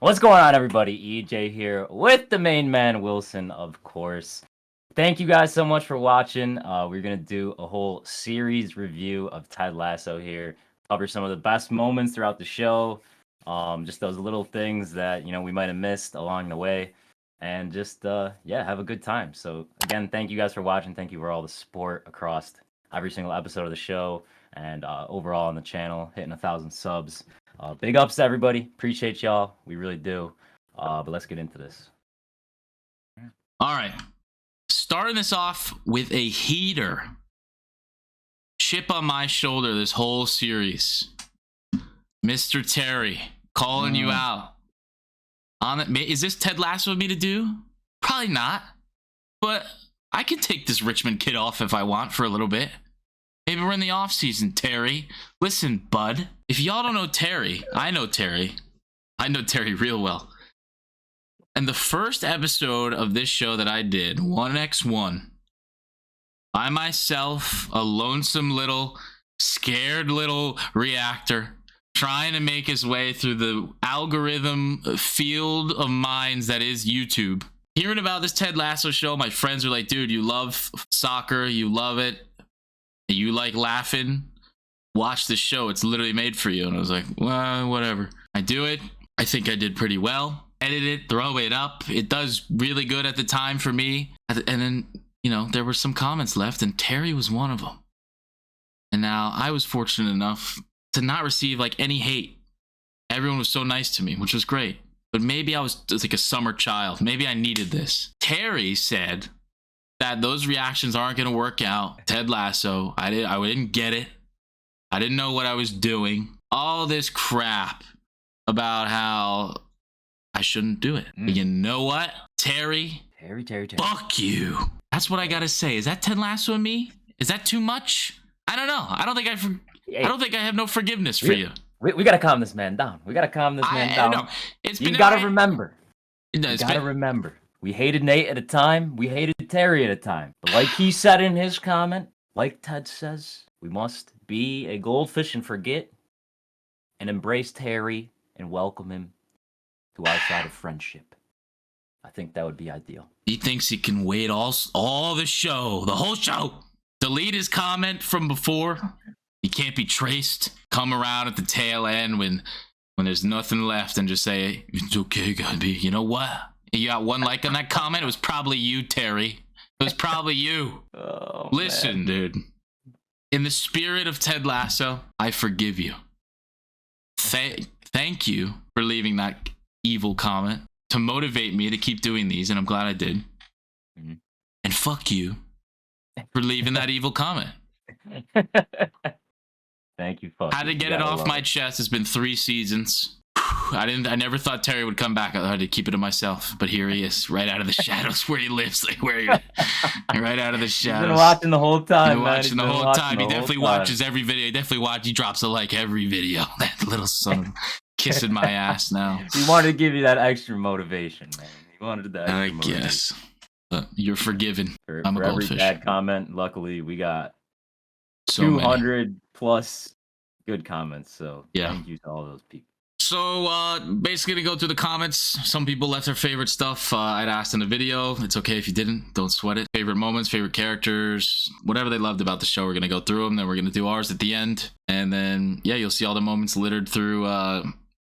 What's going on, everybody? EJ here with the main man, Wilson, of course. Thank you guys so much for watching. We're going to do a whole series review of Ted Lasso here, cover some of the best moments throughout the show, just those little things that, we might have missed along the way, and just, have a good time. So, again, thank you guys for watching. Thank you for all the support across every single episode of the show and overall on the channel, hitting 1,000 subs. Big ups to everybody. Appreciate y'all. We really do. But let's get into this. All right. Starting this off with a heater. Chip on my shoulder this whole series. Mr. Terry, calling you out. Is this Ted Lasso with me to do? Probably not. But I can take this Richmond kid off if I want for a little bit. Maybe we're in the off season, Terry. Listen, bud. If y'all don't know Terry, I know Terry. I know Terry real well. And the first episode of this show that I did, 1x1, by myself, a lonesome little, scared little reactor, trying to make his way through the algorithm field of minds that is YouTube. Hearing about this Ted Lasso show, my friends are like, dude, you love soccer, you love it. You like laughing, watch the show. It's literally made for you. And I was like, well, whatever. I do it. I think I did pretty well. Edit it, throw it up. It does really good at the time for me. And then, there were some comments left, and Terry was one of them. And now I was fortunate enough to not receive any hate. Everyone was so nice to me, which was great. But maybe I was like a summer child. Maybe I needed this. Terry said that those reactions aren't going to work out. Ted Lasso, I didn't get it. I didn't know what I was doing. All this crap about how I shouldn't do it. But you know what? Terry, fuck you. That's what I got to say. Is that Ted Lasso and me? Is that too much? I don't know. I don't think I have no forgiveness for you. We got to calm this man down. We got to calm this man down. No, you got to remember. Remember. We hated Nate at a time. We hated Terry at a time. But like he said in his comment, like Ted says, we must be a goldfish and forget and embrace Terry and welcome him to our side of friendship. I think that would be ideal. He thinks he can wait all the show, the whole show. Delete his comment from before. He can't be traced. Come around at the tail end when there's nothing left and just say, it's okay, Gabby. You know what? You got one like on that comment. It was probably you, Terry. It was probably you. Oh, listen, dude. In the spirit of Ted Lasso, I forgive you. Thank you for leaving that evil comment to motivate me to keep doing these, and I'm glad I did. Mm-hmm. And fuck you for leaving that evil comment. Thank you, fuck. Had to get it off my chest. It's been 3 seasons. I never thought Terry would come back. I had to keep it to myself, but here he is, right out of the shadows where he lives, right out of the shadows. He's been watching the whole time. He definitely watches every video. He drops a like every video. That little son kissing my ass now. He wanted to give you that extra motivation, man. He wanted that. I guess. You're forgiven. I'm a for goldfish. Every bad comment, luckily, we got so 200 plus good comments. So thank you to all those people. So, basically to go through the comments, some people left their favorite stuff. I'd asked in the video. It's okay if you didn't. Don't sweat it. Favorite moments, favorite characters, whatever they loved about the show. We're going to go through them. Then we're going to do ours at the end. And then, you'll see all the moments littered through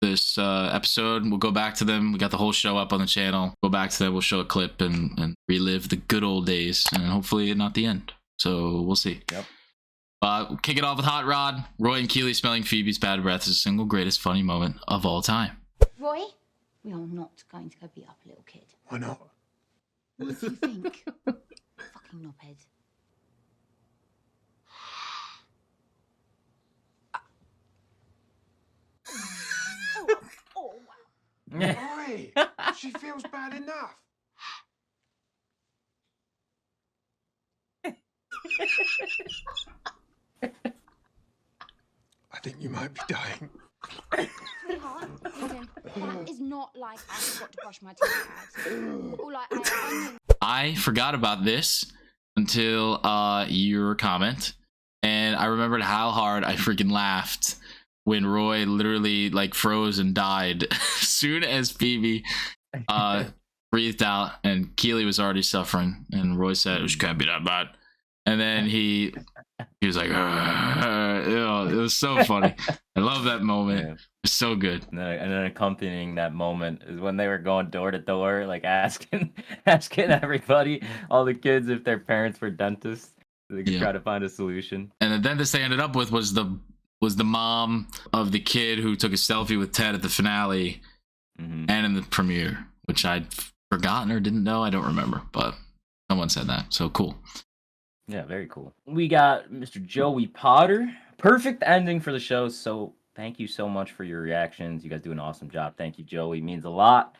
this episode. We'll go back to them. We got the whole show up on the channel. Go back to them. We'll show a clip and relive the good old days. And hopefully not the end. So, we'll see. Yep. Kick it off with Hot Rod. Roy and Keely smelling Phoebe's bad breath is the single greatest funny moment of all time. Roy, we are not going to go beat up a little kid. Why not? What do you think? Fucking knobhead. Oh, wow. Why? She feels bad enough. I think you might be dying. Sweetheart, listen, it's not like I forgot to brush my teeth. Or like I forgot about this until your comment, and I remembered how hard I freaking laughed when Roy literally like froze and died as soon as Phoebe breathed out, and Keely was already suffering, and Roy said it can't be that bad, and then he was like, it was so funny. I love that moment. Yeah. It's so good. And then accompanying that moment is when they were going door to door, like asking everybody, all the kids, if their parents were dentists, so they could try to find a solution. And the dentist they ended up with was the mom of the kid who took a selfie with Ted at the finale and in the premiere, which I'd forgotten or didn't know. I don't remember, but someone said that. So cool. Yeah, very cool. We got Mr. Joey Potter. Perfect ending for the show. So thank you so much for your reactions. You guys do an awesome job. Thank you, Joey. It means a lot.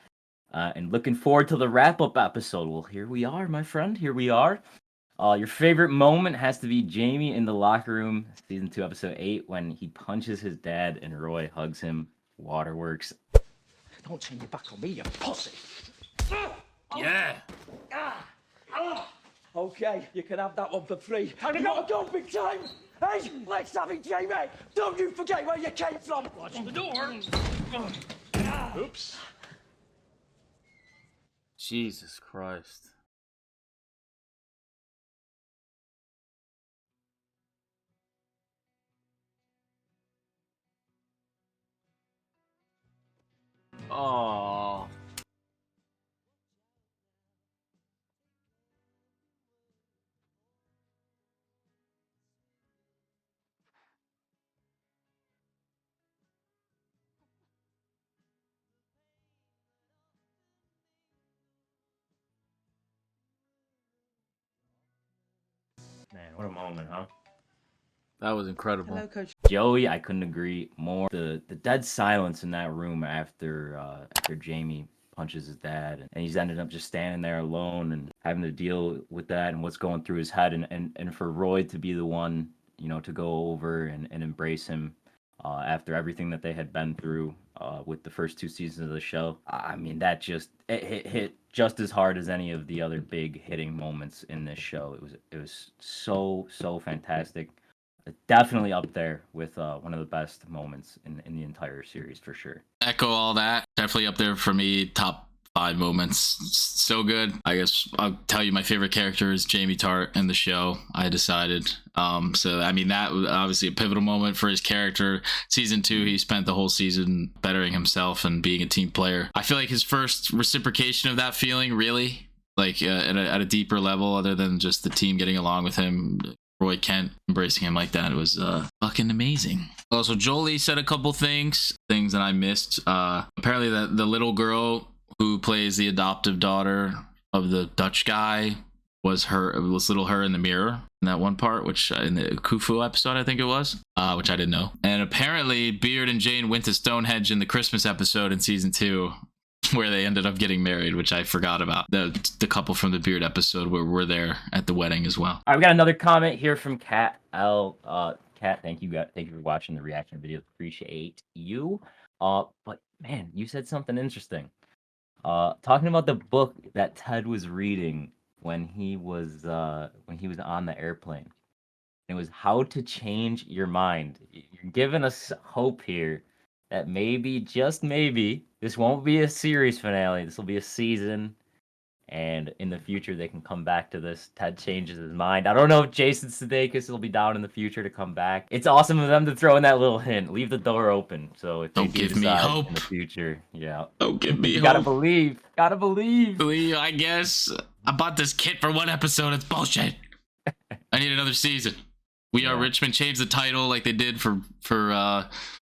And looking forward to the wrap-up episode. Well, here we are, my friend. Here we are. Your favorite moment has to be Jamie in the locker room, season 2, episode 8, when he punches his dad and Roy hugs him. Waterworks. Don't turn your back on me, you pussy. Yeah. Okay, you can have that one for free. You gotta go big time. Hey, let's have it, Jamie. Don't you forget where you came from. Watch the door. Oops. Jesus Christ. Oh. Man, what a moment, huh? That was incredible. Hello, Coach. Joey, I couldn't agree more. The dead silence in that room after Jamie punches his dad, and he's ended up just standing there alone and having to deal with that and what's going through his head, and for Roy to be the one, to go over and embrace him after everything that they had been through with the first 2 seasons of the show. I mean, that just it hit just as hard as any of the other big hitting moments in this show. It was so fantastic. Definitely up there with one of the best moments in the entire series for sure. Echo all that. Definitely up there for me. Top 5 moments. So good. I guess I'll tell you my favorite character is Jamie Tart in the show. I decided. So I mean that was obviously a pivotal moment for his character. Season 2, he spent the whole season bettering himself and being a team player. I feel like his first reciprocation of that feeling, really, like at a deeper level, other than just the team getting along with him. Roy Kent embracing him like that was fucking amazing. Also, Jolie said a couple things that I missed. Apparently, the little girl who plays the adoptive daughter of the Dutch guy was little her in the mirror in that one part, which in the Khufu episode, I think it was, which I didn't know. And apparently, Beard and Jane went to Stonehenge in the Christmas episode in season 2. Where they ended up getting married, which I forgot about. The couple from the Beard episode where we're there at the wedding as well. All right, we got another comment here from Kat L. Kat, thank you for watching the reaction video. Appreciate you. But man, you said something interesting. Talking about the book that Ted was reading when he was on the airplane. It was How to Change Your Mind. You're giving us hope here that maybe, just maybe, this won't be a series finale. This will be a season. And in the future, they can come back to this. Ted changes his mind. I don't know if Jason Sudeikis will be down in the future to come back. It's awesome of them to throw in that little hint. Leave the door open. So if don't they give me hope in the future, yeah. Don't give me you hope. Gotta believe. Gotta believe. Believe, I guess. I bought this kit for 1 episode. It's bullshit. I need another season. We Are Richmond changed the title like they did for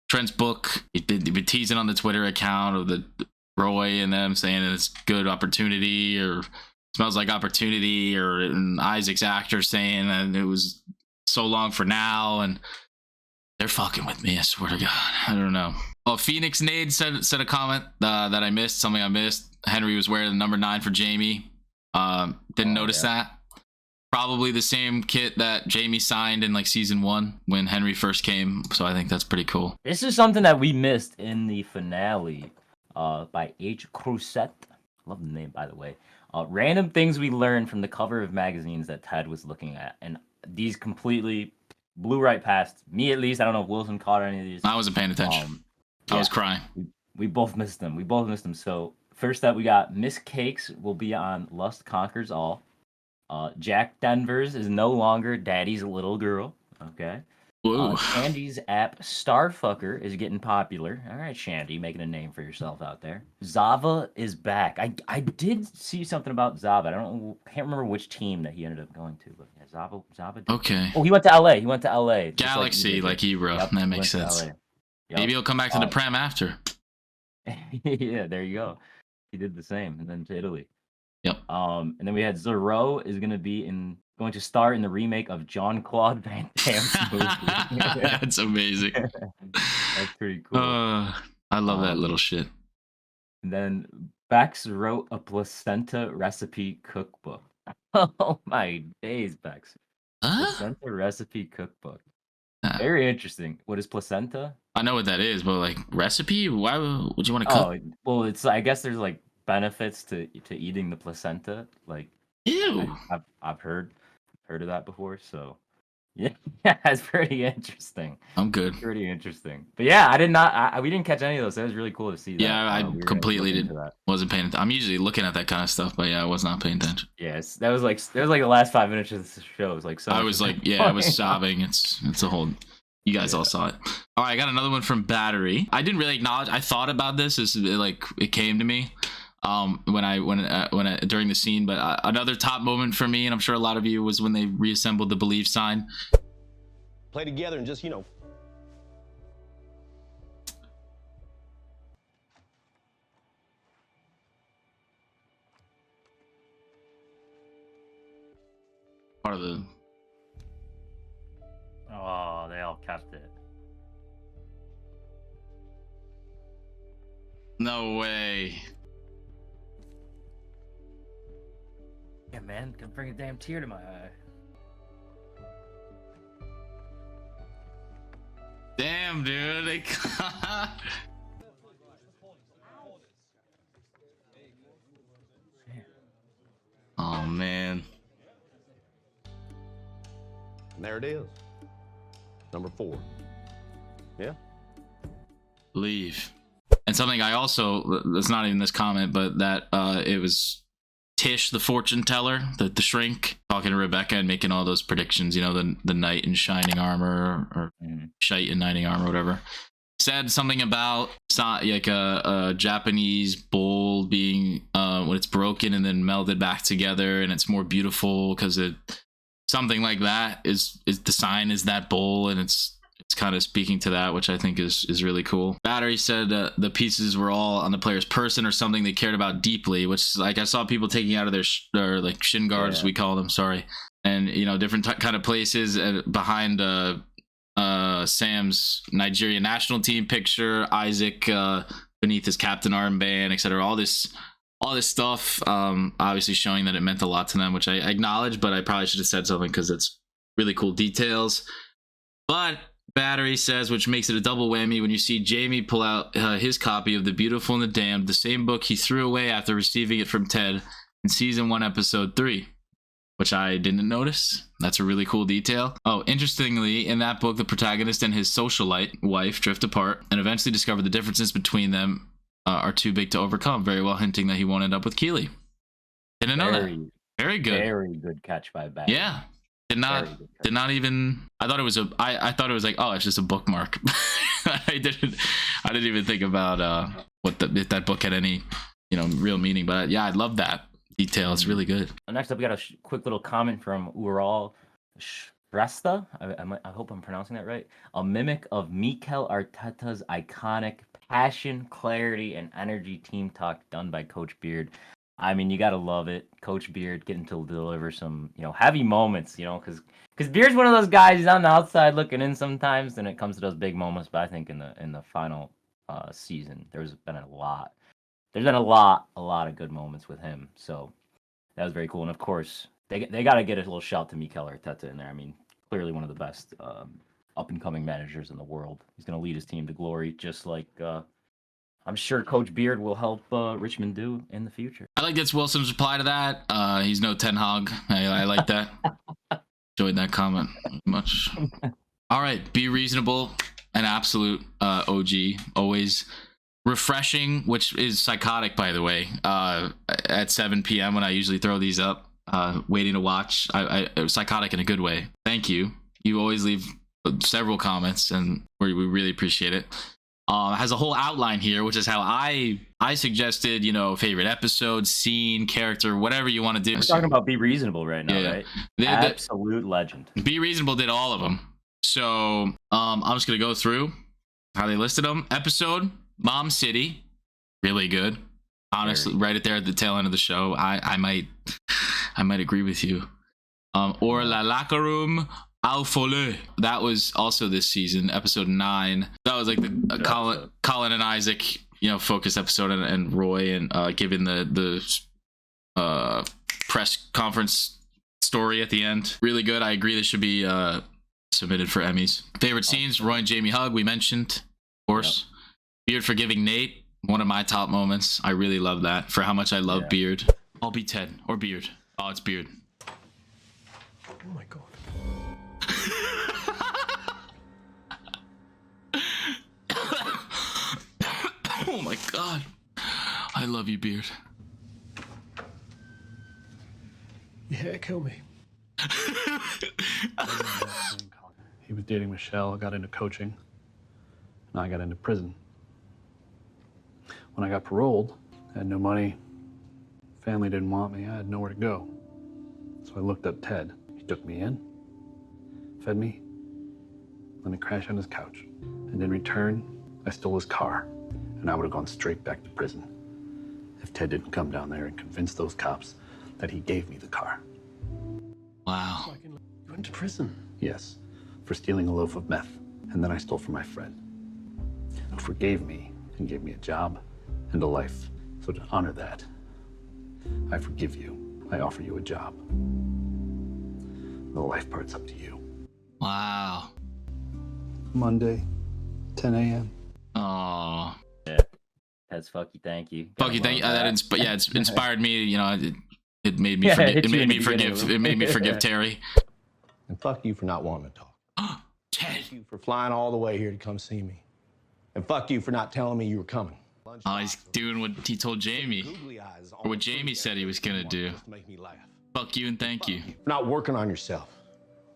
Trent's book. They've been teasing on the Twitter account of the Roy and them saying it's good opportunity or smells like opportunity, or Isaac's actor saying that it was so long for now, and they're fucking with me. I swear to God, I don't know. Well, Phoenix Nade said a comment that I missed. Something I missed. Henry was wearing the number 9 for Jamie. Didn't notice that. Probably the same kit that Jamie signed in like season 1 when Henry first came. So I think that's pretty cool. This is something that we missed in the finale by H. Crusette. Love the name, by the way. Random things we learned from the cover of magazines that Ted was looking at. And these completely blew right past me, at least. I don't know if Wilson caught any of these. I wasn't paying attention. I was crying. We both missed them. So first up, we got Miss Cakes will be on Lust Conquers All. Jack Denver's is no longer Daddy's little girl. Okay. Shandy's app Starfucker is getting popular. All right, Shandy, making a name for yourself out there. Zava is back. I did see something about Zava. Can't remember which team that he ended up going to, but yeah, Zava. Okay. Oh, he went to LA. Galaxy, like Ebro. Yep, That makes sense. Maybe he'll come back to the Prem after. Yeah, there you go. He did the same, and then to Italy. Yep. And then we had Zero is going to star in the remake of Jean-Claude Van Damme's movie. That's amazing. That's pretty cool. I love that little shit. And then Bex wrote a placenta recipe cookbook. Oh my days, Bex. Placenta recipe cookbook. Very interesting. What is placenta? I know what that is, but like recipe? Why would you want to cook? Oh, well, I guess there's like benefits to eating the placenta. Like, ew. I've heard of that before. So yeah, it's pretty interesting. I'm good. Pretty interesting. But yeah, I did not. We didn't catch any of those. That was really cool to see. Yeah, I completely wasn't paying attention. I'm usually looking at that kind of stuff, but yeah, I was not paying attention. Yes, that was like the last 5 minutes of the show. It was like so. I was like, yeah, I was sobbing. It's a whole. You guys all saw it. All right, I got another one from Battery. I didn't really acknowledge. I thought about this as it came to me when I during the scene. But another top moment for me, and I'm sure a lot of you, was when they reassembled the Believe sign. Play together and just part of the. Oh, they all kept it. No way. Yeah, man, can bring a damn tear to my eye. Damn, dude. Oh man. And there it is. Number 4. Yeah. Leave. And something I also, that's not even this comment, but that it was Tish, the fortune teller, the shrink, talking to Rebecca and making all those predictions, the knight in shining armor or shite in knighting armor, whatever. Said something about like a Japanese bowl being when it's broken and then melded back together and it's more beautiful because something like that is the sign is that bowl, and it's kind of speaking to that, which I think is really cool. Battery said the pieces were all on the player's person or something they cared about deeply, which like I saw people taking out of their like shin guards, we call them, sorry, and different kind of places behind Sam's Nigeria national team picture, Isaac beneath his captain armband, etc. All this stuff, obviously showing that it meant a lot to them, which I acknowledge, but I probably should have said something because it's really cool details. But Battery says, which makes it a double whammy when you see Jamie pull out his copy of The Beautiful and the Damned, the same book he threw away after receiving it from Ted in season 1, episode 3, which I didn't notice. That's a really cool detail. Oh, interestingly, in that book, the protagonist and his socialite wife drift apart and eventually discover the differences between them are too big to overcome, very well hinting that he won't end up with Keeley. Didn't know that. Very good. Very good catch by Battery. Yeah. Did not even. I thought it was I thought it was like, oh, it's just a bookmark. I didn't even think about if that book had any real meaning. But yeah, I love that detail. It's really good. Next up, we got a quick little comment from Ural Shrestha. I hope I'm pronouncing that right. A mimic of Mikel Arteta's iconic passion, clarity, and energy team talk done by Coach Beard. I mean, you gotta love it. Coach Beard getting to deliver some, heavy moments, because Beard's one of those guys. He's on the outside looking in sometimes, and it comes to those big moments. But I think in the final season, there's been a lot of good moments with him. So that was very cool. And of course, they got to get a little shout to Mikel Arteta in there. I mean, clearly one of the best up and coming managers in the world. He's gonna lead his team to glory, just like. I'm sure Coach Beard will help Richmond do in the future. I like that's Wilson's reply to that. He's no Ten Hag. I like that. Enjoyed that comment much. All right, Be Reasonable, an absolute OG, always refreshing, which is psychotic, by the way. At 7 p.m. when I usually throw these up, waiting to watch. It was psychotic in a good way. Thank you. You always leave several comments, and we really appreciate it. Has a whole outline here, which is how I suggested, you know, favorite episode, scene, character, whatever you want to do. We're talking about Be Reasonable right now, Yeah. right? The- Absolute legend. Be Reasonable did all of them. So I'm just gonna go through how they listed them. Episode Mom City, really good. Honestly, right there at the tail end of the show, I might agree with you. Or La Locker Room Au Folle. That was also this season, episode 9. That was like the Colin and Isaac, you know, focused episode, and Roy and giving the press conference story at the end. Really good. I agree. This should be submitted for Emmys. Favorite scenes: Roy and Jamie hug. We mentioned, of course. Yep. Beard forgiving Nate. One of my top moments. I really love that. For how much I love Beard. I'll be Ted or Beard. Oh, it's Beard. Oh my god. Oh my god. I love you, Beard. Yeah, kill me. He was dating Michelle, got into coaching, and I got into prison. When I got paroled, I had no money, family didn't want me, I had nowhere to go. So I looked up Ted. He took me in, fed me, let me crash on his couch. And in return, I stole his car, and I would have gone straight back to prison if Ted didn't come down there and convince those cops that he gave me the car. Wow. You went to prison? Yes, for stealing a loaf of meth, and then I stole from my friend, who forgave me and gave me a job and a life. So to honor that, I forgive you. I offer you a job. The life part's up to you. Wow. Monday, 10 a.m. Oh. Yeah. That's fucky. Thank you. Fuck you. Thank you. It's inspired me. You know, it made me Yeah, forgive. it It hit you made in me the forgive. beginning. It made me forgive Terry. And fuck you for not wanting to talk. Ted. Thank you for flying all the way here to come see me. And fuck you for not telling me you were coming. Oh, he's doing what he told Jamie, or what Jamie said he was gonna do. Just to make me laugh. Fuck you and thank you. For not working on yourself.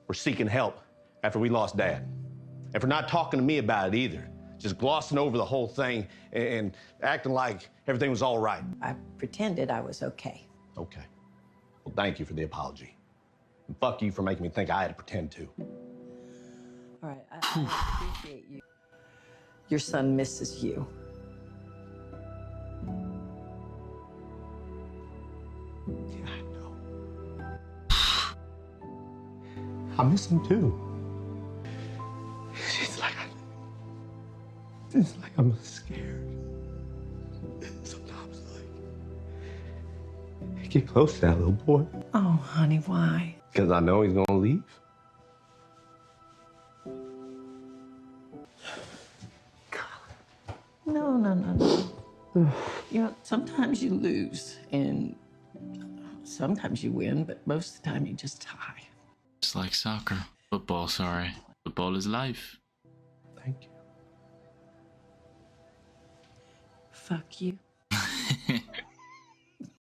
For seeking help after we lost Dad. And for not talking to me about it either. Just glossing over the whole thing and acting like everything was all right. I pretended I was okay. Okay. Well, thank you for the apology. And fuck you for making me think I had to pretend to. All right, I appreciate you. Your son misses you. Yeah, I know. I miss him too. It's like I'm scared. Sometimes, like, get close to that little boy. Oh, honey, why? Because I know he's gonna leave. No. You know, sometimes you lose, and sometimes you win, but most of the time you just tie. It's like soccer. Football, sorry. Football is life. Thank you. Fuck you.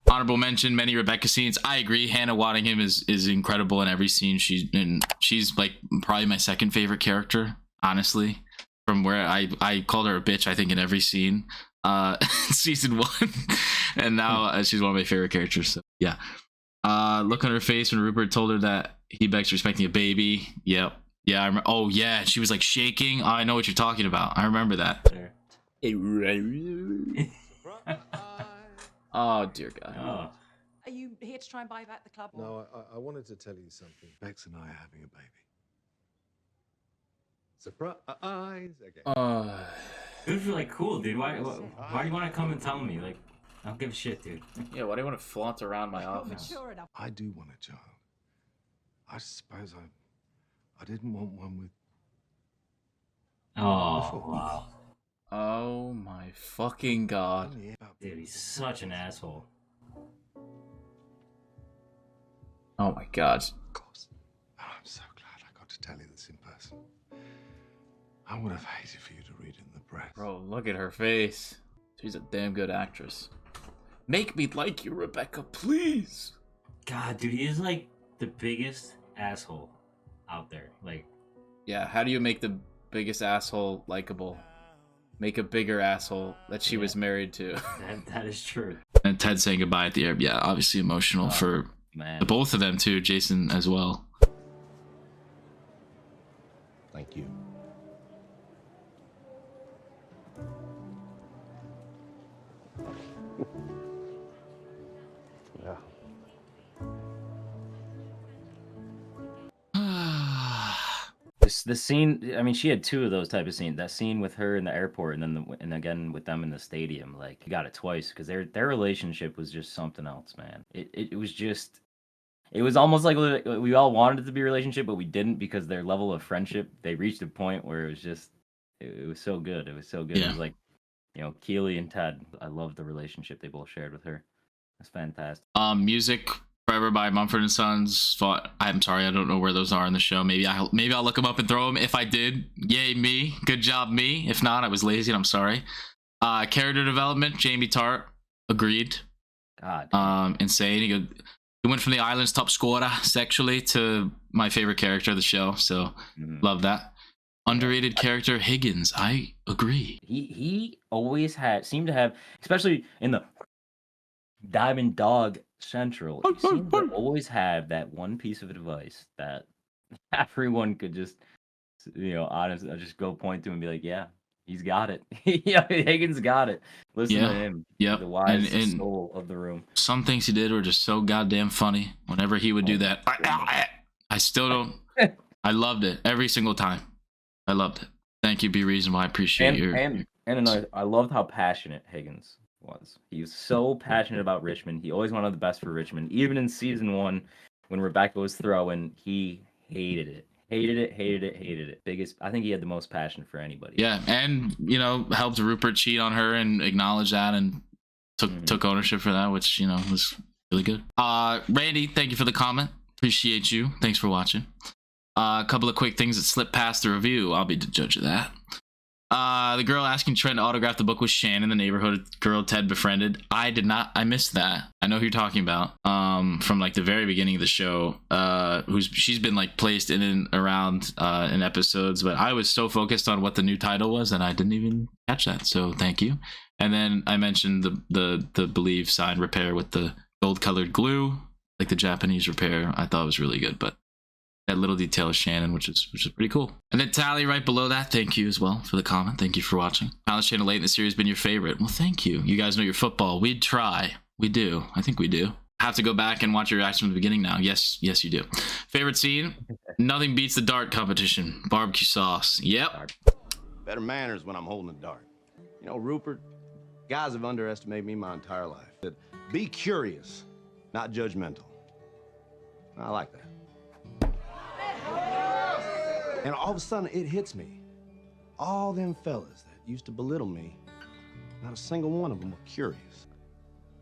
Honorable mention, many Rebecca scenes. I agree. Hannah Waddingham is incredible in every scene. She's like probably my second favorite character, honestly. From where I called her a bitch, I think, in every scene. Season 1. And now she's one of my favorite characters. So yeah. Look on her face when Rupert told her that he begs respecting a baby. Yep. Yeah, I remember. Oh yeah, she was like shaking. I know what you're talking about. I remember that. Oh dear God. Oh. Are you here to try and buy back the club? No, I wanted to tell you something. Bex and I are having a baby. Surprise! Okay. Dude's really cool, dude. Why do you want to come and tell me? Like, I don't give a shit, dude. Yeah, why do you want to flaunt around my office? I do want a child. I suppose I didn't want one with. Oh, wow. Oh my fucking God. Dude, he's such an asshole. Oh my God. Of course. Oh, I'm so glad I got to tell you this in person. I would have hated for you to read it in the press. Bro, look at her face. She's a damn good actress. Make me like you, Rebecca, please. God, dude, he is like the biggest asshole out there. Like, yeah, how do you make the biggest asshole likable? Make a bigger asshole that she was married to. that is true. And Ted saying goodbye at the air. Yeah, obviously emotional for Man. both of them too, Jason as well. Thank you. Yeah. The scene, I mean, she had two of those type of scenes. That scene with her in the airport, and then and again with them in the stadium. Like, you got it twice because their relationship was just something else, man. It was just, it was almost like we all wanted it to be a relationship, but we didn't because their level of friendship. They reached a point where it was just, it was so good. It was so good. Yeah. It was like, you know, Keely and Ted. I loved the relationship they both shared with her. It's fantastic. Music Forever by Mumford and Sons. I'm sorry, I don't know where those are in the show. Maybe I'll look them up and throw them. If I did, yay me, good job me. If not, I was lazy and I'm sorry. Character development, Jamie Tart, agreed. God. Insane. He went from the island's top scorer sexually to my favorite character of the show. So love that. Underrated character Higgins. I agree. He always seemed to have, especially in the Diamond Dog Central, he seemed to always have that one piece of advice that everyone could just, you know, honestly, just go point to and be like, yeah, he's got it. Yeah, Higgins got it. Listen to him. Yeah. The wise soul of the room. Some things he did were just so goddamn funny. Whenever he would do that, I still don't. I loved it every single time. I loved it. Thank you, Be Reasonable. I appreciate your. And another, I loved how passionate Higgins was. He was so passionate about Richmond. He always wanted the best for Richmond. Even in season 1, when Rebecca was throwing, he hated it. Hated it. Biggest. I think he had the most passion for anybody. Yeah, and you know, helped Rupert cheat on her and acknowledge that and took ownership for that, which, you know, was really good. Randy, thank you for the comment. Appreciate you. Thanks for watching. A couple of quick things that slipped past the review. I'll be the judge of that. The girl asking Trent to autograph the book was Shannon, the neighborhood girl Ted befriended. I did not. I missed that. I know who you're talking about. From like the very beginning of the show. She's been like placed in and around in episodes, but I was so focused on what the new title was that I didn't even catch that. So thank you. And then I mentioned the Believe sign repair with the gold colored glue, like the Japanese repair. I thought was really good, but that little detail is Shannon, which is pretty cool. And then Tally right below that, thank you as well for the comment. Thank you for watching. Palace Channel late in the series been your favorite. Well, thank you. You guys know your football. We'd try. We do. I think we do. Have to go back and watch your reaction from the beginning now. Yes, you do. Favorite scene? Nothing beats the dart competition. Barbecue sauce. Yep. Better manners when I'm holding a dart. You know, Rupert, guys have underestimated me my entire life. Be curious, not judgmental. I like that. And all of a sudden, it hits me. All them fellas that used to belittle me, not a single one of them were curious.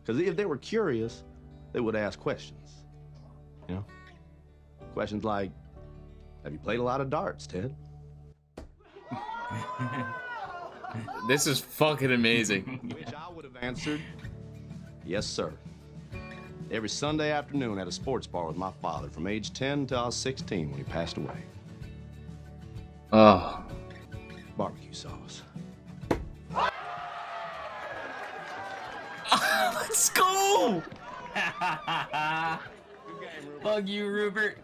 Because if they were curious, they would ask questions. You know? Questions like, have you played a lot of darts, Ted? This is fucking amazing. Which I would have answered, yes, sir. Every Sunday afternoon at a sports bar with my father from age 10 till I was 16 when he passed away. Oh. Barbecue sauce. Let's go! Fuck you, Rupert.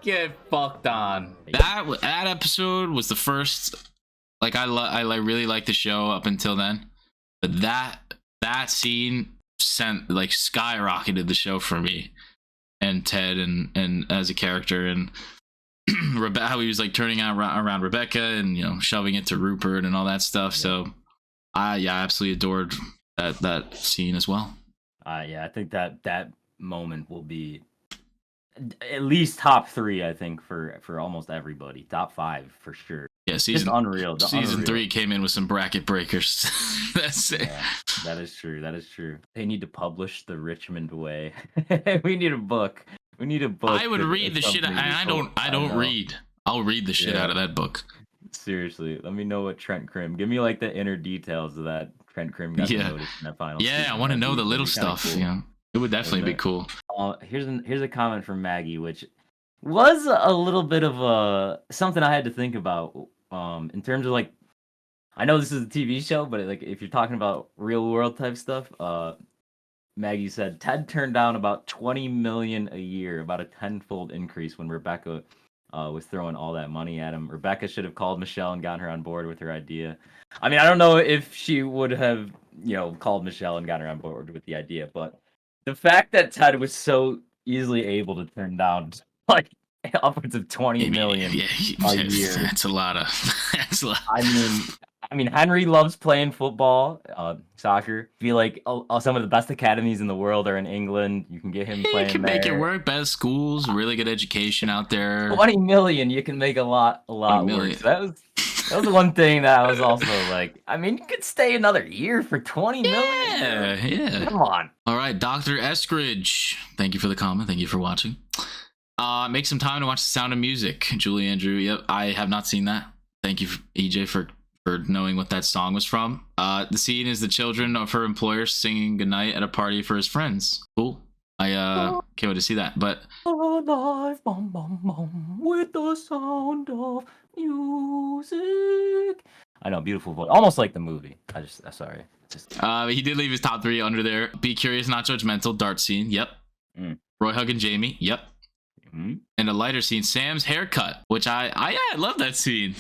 Get fucked on. That episode was the first. Like I really liked the show up until then, but that scene skyrocketed the show for me, and Ted and as a character, and how he was like turning around Rebecca and, you know, shoving it to Rupert and all that stuff. Yeah. So I absolutely adored that scene as well. I think that moment will be at least top 3, I think, for almost everybody. Top 5 for sure. Yeah, season unreal. Season 3 came in with some bracket breakers. That's it. Yeah, that is true. They need to publish The Richmond Way. We need a book. I would read the shit. I don't read. I'll read the shit out of that book. Seriously, let me know what Trent Krim. Give me like the inner details of that Trent Krim got Yeah. noticed in that final. Yeah, season. I want to That'd know be- the that'd little be kinda stuff. cool. Yeah, it would definitely be cool. Here's a comment from Maggie, which was a little bit of something I had to think about. In terms of like, I know this is a TV show, but like if you're talking about real world type stuff, Maggie said Ted turned down about 20 million a year, about a tenfold increase when Rebecca was throwing all that money at him. Rebecca should have called Michelle and gotten her on board with her idea. I mean, I don't know if she would have, called Michelle and gotten her on board with the idea, but the fact that Ted was so easily able to turn down like upwards of 20 million a year. That's a lot of. That's a lot. I mean, Henry loves playing football, soccer. I feel like some of the best academies in the world are in England. You can get him playing You can there. make it work. Best schools, really good education out there. 20 million, you can make a lot work. So that was the one thing that I was also like, I mean, you could stay another year for 20 million. Yeah. Come on. All right, Dr. Eskridge. Thank you for the comment. Thank you for watching. Make some time to watch The Sound of Music. Julie Andrew. Yep, I have not seen that. Thank you, EJ, for knowing what that song was from. The scene is the children of her employer singing goodnight at a party for his friends. Cool. I can't wait to see that. But Alive, bum, bum, bum, with the sound of music. I know, beautiful voice. Almost like the movie. Sorry. He did leave his top 3 under there. Be curious, not judgmental. Dart scene. Yep. Roy hugging Jamie. Yep. And a lighter scene, Sam's haircut, which I love that scene.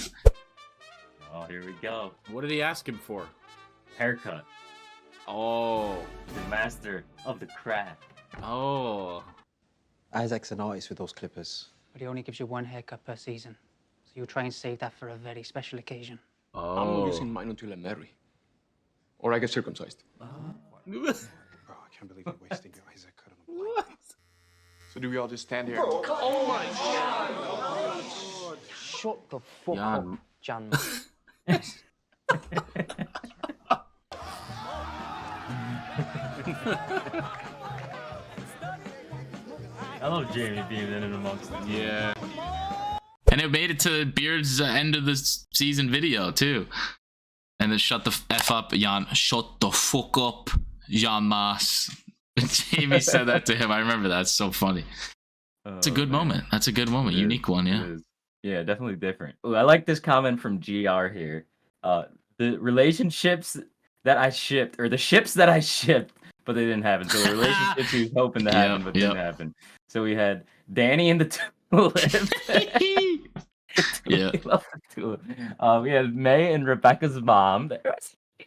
Oh, here we go. What did he ask him for? Haircut. Oh. The master of the craft. Oh. Isaac's an artist with those clippers. But he only gives you one haircut per season. So you'll try and save that for a very special occasion. Oh. I'm not using mine until I marry. Or I get circumcised. Bro, I can't believe you're wasting your Isaac cut on a blind. So do we all just stand here? Bro, oh my God. Shut the fuck Jan. up, Jan. I love Jamie being in and amongst them. Yeah. And it made it to Beard's end of the season video, too. And then shut the F up, Jan. Shut the fuck up, Jan Mas. Jamie said that to him. I remember that. It's so funny. It's a good moment. That's a good moment. Unique one, yeah. Yeah, definitely different. Ooh, I like this comment from GR here. The relationships that I shipped, or the ships that I shipped, but they didn't happen. So the relationships he was hoping to happen, but didn't happen. So we had Danny and the Tulip. Yeah. Love the Tulip. We had May and Rebecca's mom. There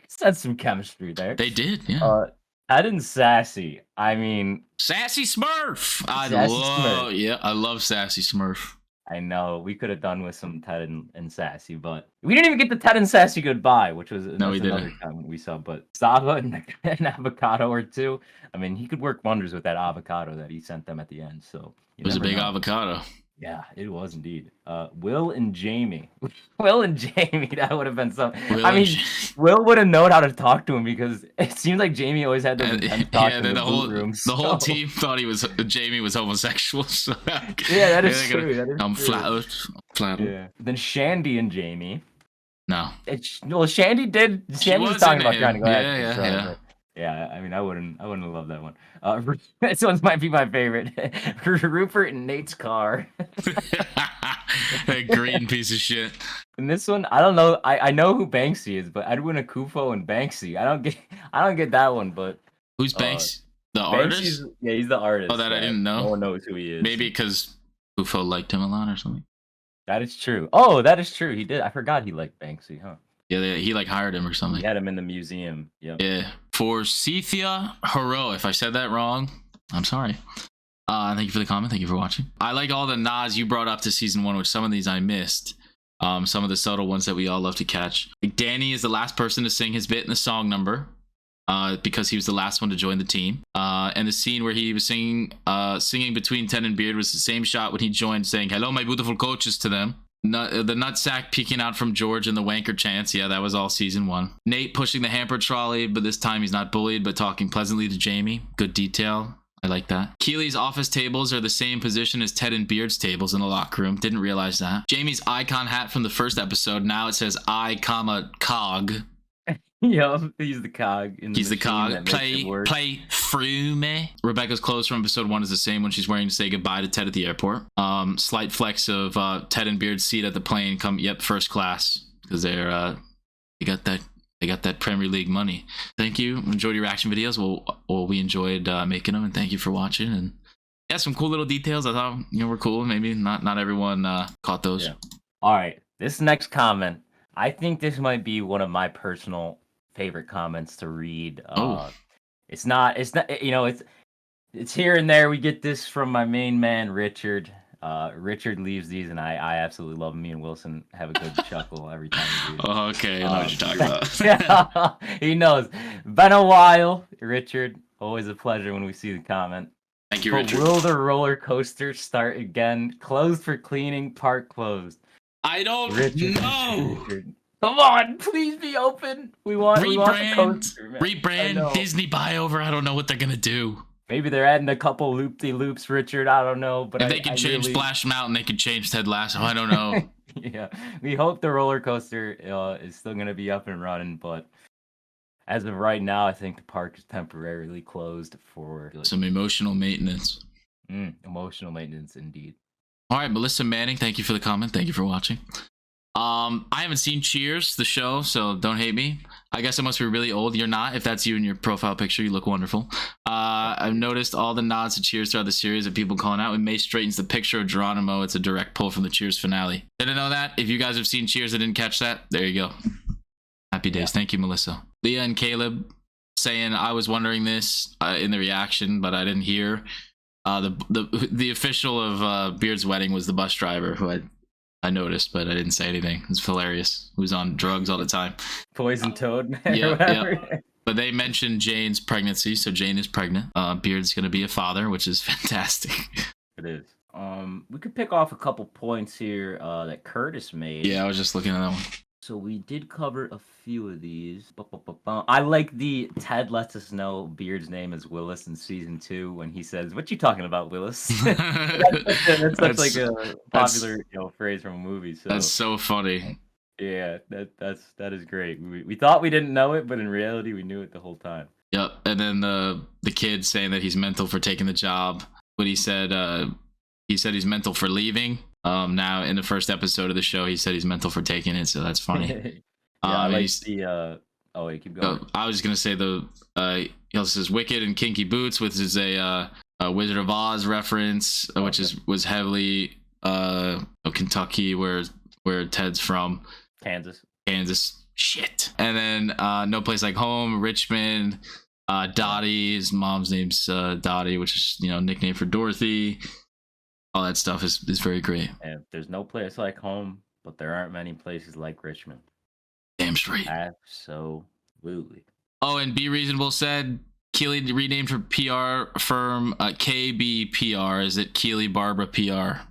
said some chemistry there. They did, yeah. Ted and Sassy. I mean, Sassy Smurf. I love Sassy Smurf. I know we could have done with some Ted and Sassy, but we didn't even get the Ted and Sassy goodbye, which was another comment we saw. But Sava and an avocado or two. I mean, he could work wonders with that avocado that he sent them at the end. So it was a big avocado. Yeah, it was indeed. Will and Jamie. Will and Jamie, that would have been something. Will would have known how to talk to him because it seemed like Jamie always had those intense talks in the room. The whole team thought Jamie was homosexual. So yeah, that is true. I'm flattered. Yeah. Then Shandy and Jamie. No. Shandy did. Shandy was talking about trying to go Yeah. Yeah, I mean, I wouldn't have loved that one. This one might be my favorite. Rupert and Nate's car. That green piece of shit. And this one, I don't know. I know who Banksy is, but Edwin Akufo and Banksy. I don't get that one. But who's Banksy? The artist? Yeah, he's the artist. Oh, that I didn't know. No one knows who he is. Maybe because Akufo liked him a lot or something. That is true. Oh, that is true. He did. I forgot he liked Banksy, huh? Yeah, he hired him or something. He had him in the museum. Yep. Yeah. For Cethia Haro, if I said that wrong, I'm sorry. Thank you for the comment. Thank you for watching. I like all the nods you brought up to season 1, which some of these I missed. Some of the subtle ones that we all love to catch. Like Danny is the last person to sing his bit in the song number because he was the last one to join the team. And the scene where he was singing between Ted and Beard was the same shot when he joined, saying, "Hello, my beautiful coaches" to them. The nutsack peeking out from George and the wanker chants. Yeah, that was all season 1. Nate pushing the hamper trolley, but this time he's not bullied, but talking pleasantly to Jamie. Good detail. I like that. Keely's office tables are the same position as Ted and Beard's tables in the locker room. Didn't realize that. Jamie's icon hat from the first episode. Now it says I, comma, cog. Yup, he's the cog. He's the cog. Play through me. Rebecca's clothes from episode 1 is the same when she's wearing to say goodbye to Ted at the airport. Slight flex of Ted and Beard's seat at the plane. Yep, first class, because they got that Premier League money. Thank you. Enjoyed your reaction videos. Well, we enjoyed making them, and thank you for watching. And yeah, some cool little details I thought were cool. Maybe not everyone caught those. Yeah. All right, this next comment, I think this might be one of my personal favorite comments to read. It's not it's here and there. We get this from my main man Richard. Richard leaves these, and I absolutely love him. Me and Wilson have a good chuckle every time we do. Okay, I know what you're talking about. Yeah, he knows. Been a while, Richard. Always a pleasure when we see the comment. Thank you, But Richard. will the roller coaster start again? Closed for cleaning, park closed. I don't know. Richard. Come on, please be open. We want the coaster, man. Rebrand, Disney buy over. I don't know what they're gonna do. Maybe they're adding a couple loop-de-loops, Richard. I don't know, but if they can change Splash Mountain, they could change Ted Lasso. I don't know. Yeah, we hope the roller coaster is still gonna be up and running, but as of right now, I think the park is temporarily closed for some emotional maintenance. Emotional maintenance, indeed. All right, Melissa Manning, thank you for the comment. Thank you for watching. I haven't seen Cheers, the show, so don't hate me. I guess I must be really old. You're not. If that's you in your profile picture, you look wonderful. I've noticed all the nods to Cheers throughout the series of people calling out. When May straightens the picture of Geronimo, it's a direct pull from the Cheers finale. Didn't know that. If you guys have seen Cheers and didn't catch that, there you go. Happy days. Thank you, Melissa. Leah and Caleb saying, I was wondering this in the reaction, but I didn't hear. The official of Beard's wedding was the bus driver who I noticed, but I didn't say anything. It was hilarious. He was on drugs all the time. Poison Toad, man. Yeah. But they mentioned Jane's pregnancy, so Jane is pregnant. Beard's going to be a father, which is fantastic. It is. We could pick off a couple points here that Curtis made. Yeah, I was just looking at that one. So we did cover a few of these. I like the Ted lets us know Beard's name is Willis in season 2 when he says, "What you talking about, Willis?" that's such like a popular phrase from a movie. So that's so funny. Yeah, that is great. We thought we didn't know it, but in reality, we knew it the whole time. Yep. And then the kid saying that he's mental for taking the job. What he said he's mental for leaving. Now in the first episode of the show, he said he's mental for taking it, so that's funny. I like the oh wait, keep going. I was gonna say he also says Wicked and Kinky Boots, which is a Wizard of Oz reference, which was heavily Kentucky, where Ted's from. Kansas. Shit. And then No Place Like Home, Richmond. Dottie, his mom's name's Dottie, which is nickname for Dorothy. All that stuff is very great. And there's no place like home, but there aren't many places like Richmond. Damn straight. Absolutely. Oh, and Be Reasonable said Keely renamed her PR firm KBPR. Is it Keely Barbara PR?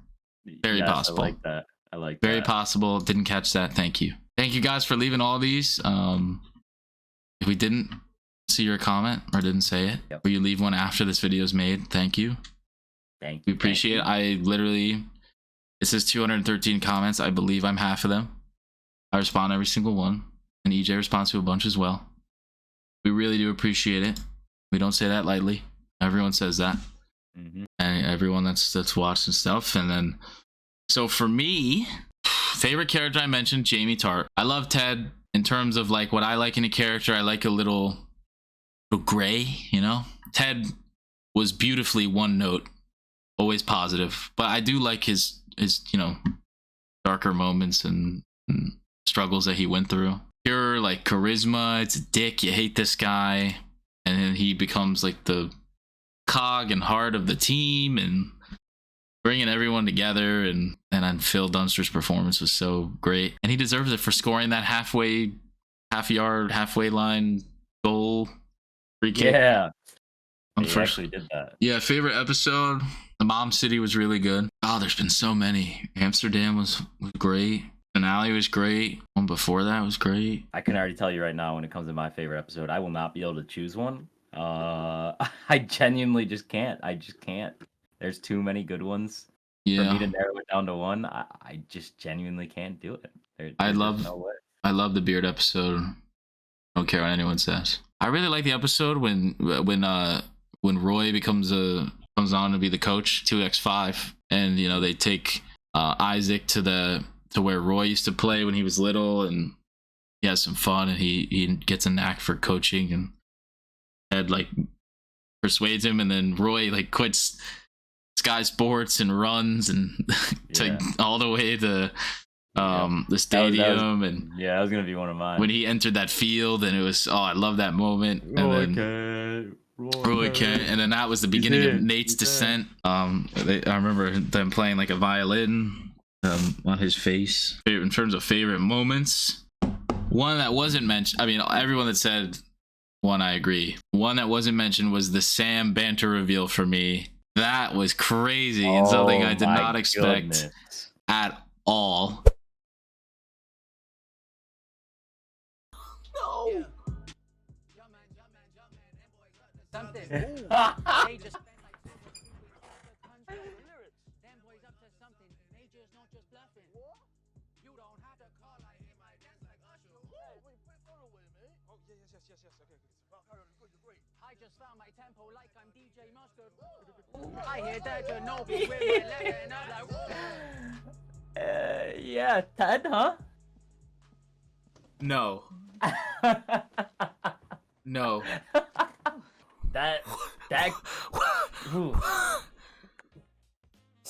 Very possible. I like that. Very possible. Didn't catch that. Thank you. Thank you guys for leaving all these. If we didn't see your comment or didn't say it, or you leave one after this video is made, thank you. Thank you. We appreciate it. I literally, it says 213 comments. I believe I'm half of them. I respond to every single one. And EJ responds to a bunch as well. We really do appreciate it. We don't say that lightly. Everyone says that. Mm-hmm. And everyone that's watched and stuff. And then, so for me, favorite character I mentioned, Jamie Tart. I love Ted in terms of like what I like in a character. I like a little gray, Ted was beautifully one note. Always positive, but I do like his darker moments and struggles that he went through. Pure like charisma, it's a dick, you hate this guy, and then he becomes like the cog and heart of the team and bringing everyone together. And Phil Dunster's performance was so great, and he deserves it for scoring that half line goal, free kick. Yeah. He actually did that. Yeah, favorite episode. The Mom City was really good. Oh, there's been so many. Amsterdam was great. Finale was great. One before that was great. I can already tell you right now, when it comes to my favorite episode, I will not be able to choose one. I genuinely just can't. I just can't. There's too many good ones for me to Yeah, narrow it down to one. I just genuinely can't do it. I There's just love no way. I love the beard episode. I don't care what anyone says. I really like the episode when Roy comes on to be the coach 2x5, and you know they take Isaac to where Roy used to play when he was little, and he has some fun, and he gets a knack for coaching, and Ed like persuades him, and then Roy like quits Sky Sports and runs and to all the way to the stadium. And yeah, that was gonna be one of mine. when he entered that field, and it was, oh, I love that moment. And then Roy Kent, and then that was the beginning of Nate's descent. I remember them playing like a violin on his face. In terms of favorite moments, one that wasn't mentioned, I mean, everyone that said one, I agree. One that wasn't mentioned was the Sam banter reveal for me. That was crazy and something I did not expect at all. No. Something. I just found my tempo like I'm DJ Mustard. I hear that you're no big with my leg and I'm like, yeah, Ted, huh? No. No. That. Ooh.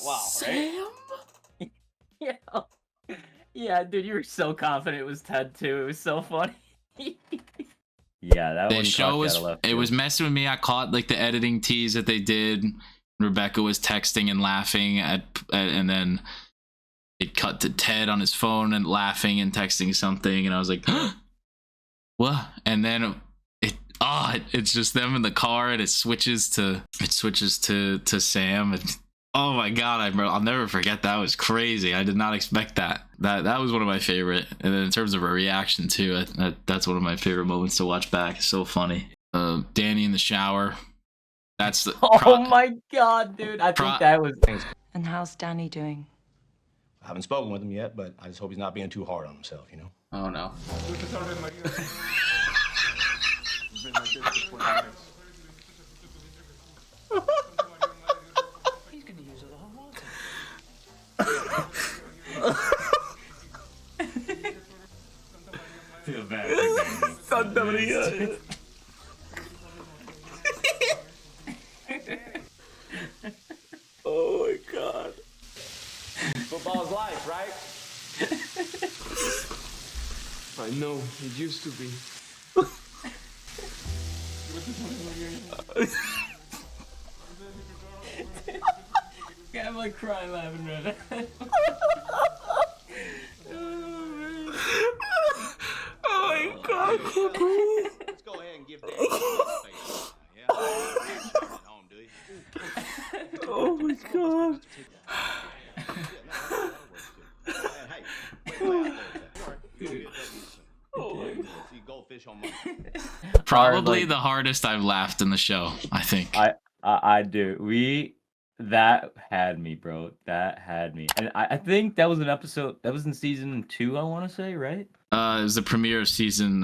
Wow. Sam? Right? Yeah. Yeah, dude, you were so confident it was Ted too. It was so funny. Yeah, that one. The show was messing with me. I caught like the editing tease that they did. Rebecca was texting and laughing and then it cut to Ted on his phone and laughing and texting something, and I was like, what? And then it's just them in the car, and it switches to Sam, and oh my god, I'll never forget that. It was crazy. I did not expect that. That was one of my favorite. And then in terms of a reaction too, that's one of my favorite moments to watch back. It's so funny. Danny in the shower. That's the. My god, dude! I think that was. And how's Danny doing? I haven't spoken with him yet, but I just hope he's not being too hard on himself, you know? Oh no. he's gonna use all the hot water. Feel bad. Santa Maria. Oh my god. Football's life, right? I know, it used to be. I'm like crying laughing right now. Oh my god. Let's go ahead and give Danny a face. Yeah. Home, do you? Oh my god. Probably the hardest I've laughed in the show, I think. I do. That had me, bro. That had me. And I think that was an episode that was in season 2, I want to say, right? It was the premiere of season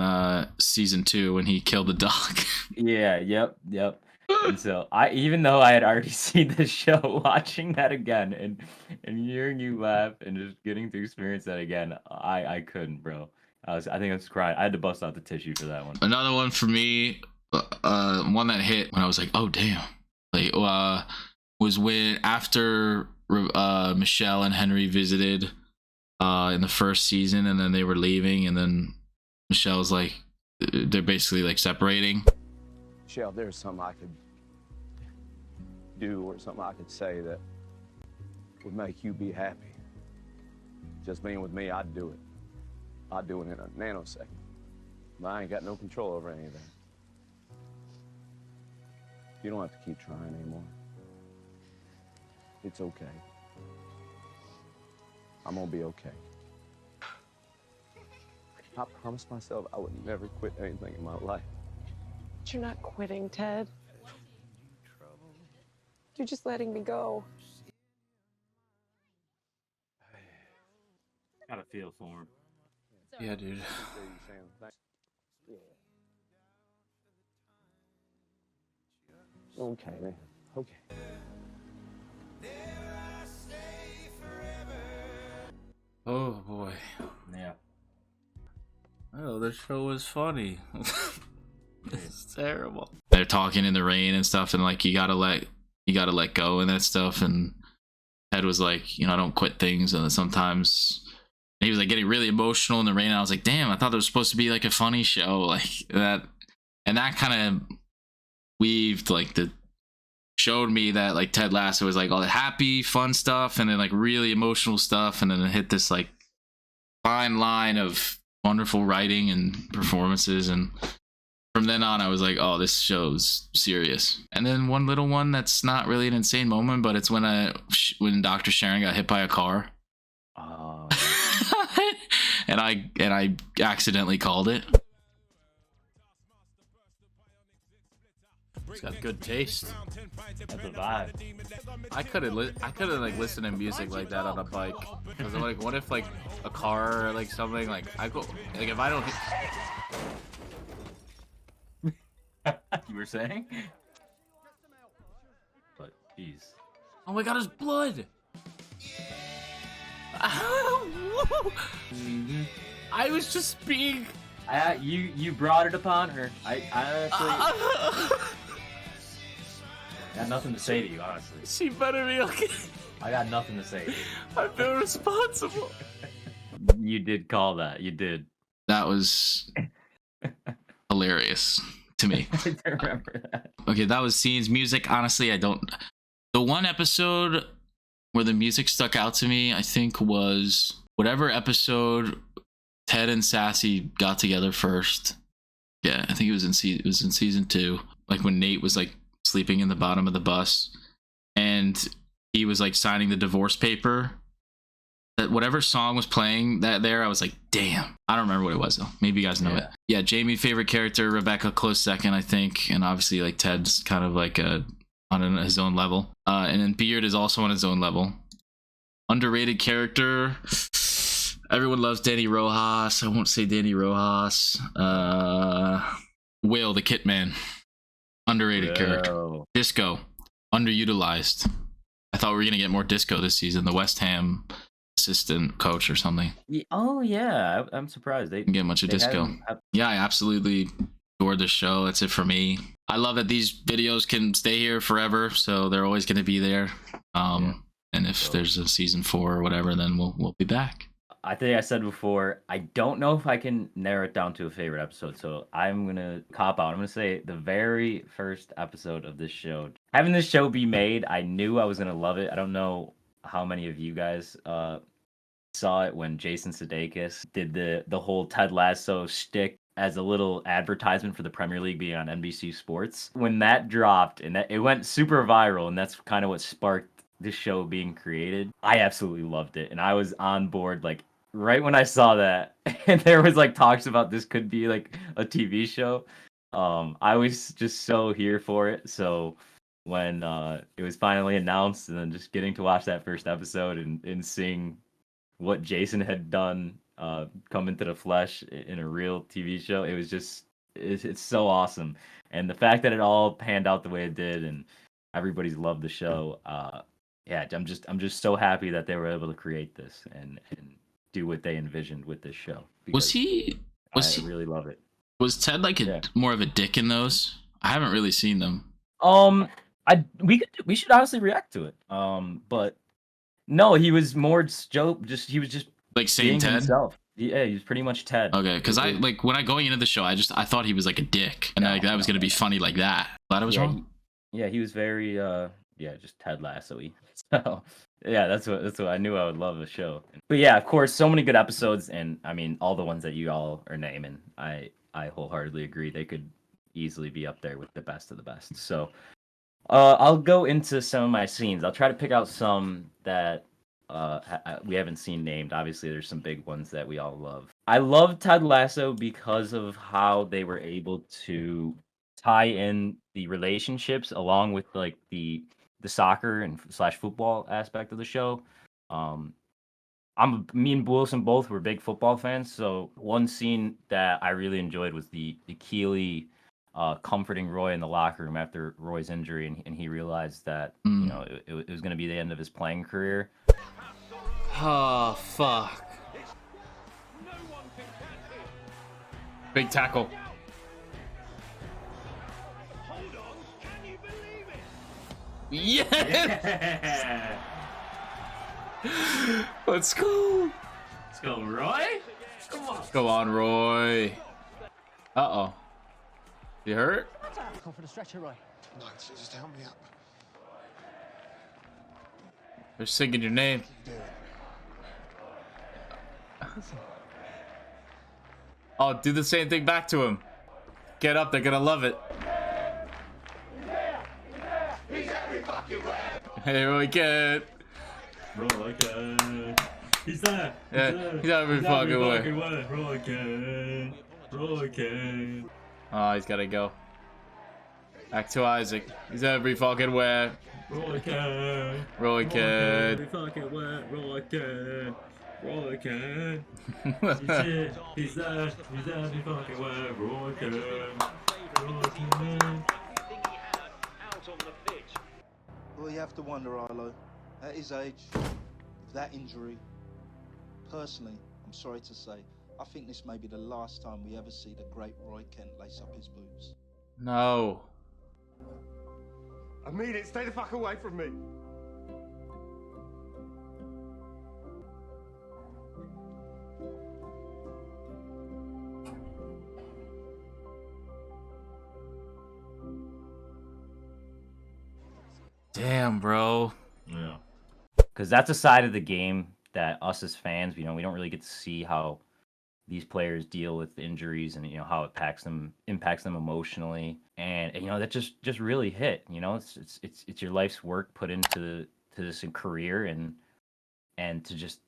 2 when he killed the dog. Yeah, yep. And so even though I had already seen the show, watching that again and hearing you laugh and just getting to experience that again, I couldn't, bro. I think I was crying. I had to bust out the tissue for that one. Another one for me, one that hit when I was like, oh damn, like was when after Michelle and Henry visited in the first season, and then they were leaving, and then Michelle's like, they're basically like separating. Michelle, if there's something I could do or something I could say that would make you be happy, just being with me, I'd do it. I'd do it in a nanosecond. But I ain't got no control over any of that. You don't have to keep trying anymore. It's okay. I'm gonna be okay. I promised myself I would never quit anything in my life. you're not quitting, Ted. You're just letting me go. Got a feel for him. Yeah, dude. Okay, man. Okay. Oh boy. Yeah. Oh, the show was funny. It's terrible. They're talking in the rain and stuff, and like you gotta let go and that stuff. And Ted was like, I don't quit things, and sometimes he was like getting really emotional in the rain. And I was like, damn, I thought there was supposed to be like a funny show like that, and that kind of weaved showed me that like Ted Lasso was like all the happy, fun stuff, and then like really emotional stuff, and then it hit this like fine line of wonderful writing and performances. And from then on, I was like, oh, this show's serious. And then one little one that's not really an insane moment, but it's when Dr. Sharon got hit by a car. Oh. and I accidentally called it. It's got good taste. That's a vibe. I couldn't like listen to music like that on a bike. Cause I'm like, what if like a car or like something like if I don't hit... You were saying? But jeez. Oh my god, there's blood. I was just being. You brought it upon her. I honestly. I got nothing to say to you, honestly. She better be okay. I got nothing to say to you. I feel responsible. You did call that. You did. That was hilarious to me. I remember that. Okay, that was scenes. Music, honestly, I don't. The one episode where the music stuck out to me, I think, was whatever episode Ted and Sassy got together first. Yeah, I think it was in season 2. Like when Nate was like sleeping in the bottom of the bus, and he was like signing the divorce paper. That whatever song was playing I was like, damn. I don't remember what it was though. Maybe you guys know it. Yeah, Jamie, favorite character. Rebecca, close second, I think. And obviously like Ted's kind of like on his own level. And then Beard is also on his own level. Underrated character. Everyone loves Danny Rojas. I won't say Danny Rojas. Will, the Kit Man. Underrated character. Disco, underutilized. I thought we were gonna get more Disco this season. The West Ham assistant coach or something. Oh yeah, I'm surprised they didn't get much of Disco. Yeah, I absolutely adored the show. That's it for me. I love that these videos can stay here forever, so they're always gonna be there. And if there's a season 4 or whatever, then we'll be back. I think I said before, I don't know if I can narrow it down to a favorite episode, so I'm going to cop out. I'm going to say the very first episode of this show. Having this show be made, I knew I was going to love it. I don't know how many of you guys saw it when Jason Sudeikis did the whole Ted Lasso shtick as a little advertisement for the Premier League being on NBC Sports. When that dropped, and it went super viral, and that's kind of what sparked this show being created, I absolutely loved it. And I was on board like right when I saw that, and there was like talks about this could be like a TV show. I was just so here for it. So when it was finally announced, and then just getting to watch that first episode and seeing what Jason had done come into the flesh in a real TV show, it was just it's so awesome. And the fact that it all panned out the way it did, and everybody's loved the show. Yeah, I'm just so happy that they were able to create this and do what they envisioned with this show. I really love it. Was Ted like more of a dick in those? I haven't really seen them. We should honestly react to it. But no, he was more he was just like saying Ted himself. Yeah, he was pretty much Ted. Okay, because I like when I going into the show, I thought he was like a dick, and like that was gonna be funny like that. Glad I was wrong. Yeah, he was very just Ted Lasso-y. So yeah, that's what I knew I would love the show. But yeah, of course, so many good episodes, and I mean all the ones that you all are naming, I wholeheartedly agree. They could easily be up there with the best of the best. So I'll go into some of my scenes. I'll try to pick out some that we haven't seen named. Obviously, there's some big ones that we all love. I love Ted Lasso because of how they were able to tie in the relationships along with like the soccer and slash football aspect of the show. Me and Wilson both were big football fans, so one scene that I really enjoyed was the Keeley comforting Roy in the locker room after Roy's injury, and he realized that you know it was going to be the end of his playing career. Oh fuck! Big tackle. Yes! Yeah. Let's go. Let's go, Roy. Come on. Go on, Roy. Uh-oh. You hurt? Go for the stretcher, Roy. No, just help me up. They're singing your name. Oh, do the same thing back to him. Get up, they're gonna love it. Hey, Roy, get. Roy can. He's there. Yeah, he's every fucking way. Roy can. Roy can. Oh, he's gotta go. Back to Isaac. He's every fucking way. Roy can. Roy can. Every fucking way. Roy can. Roy can. He's here. He's there. He's every fucking way. Roy can. Roy can. Well, you have to wonder, Arlo. At his age, with that injury, personally, I'm sorry to say, I think this may be the last time we ever see the great Roy Kent lace up his boots. No. I mean it. Stay the fuck away from me. Damn, bro. Yeah. Because that's a side of the game that us as fans, you know, we don't really get to see how these players deal with injuries and, you know, how it impacts them emotionally. And you know, that just really hit. You know, it's your life's work put into this career, and to just,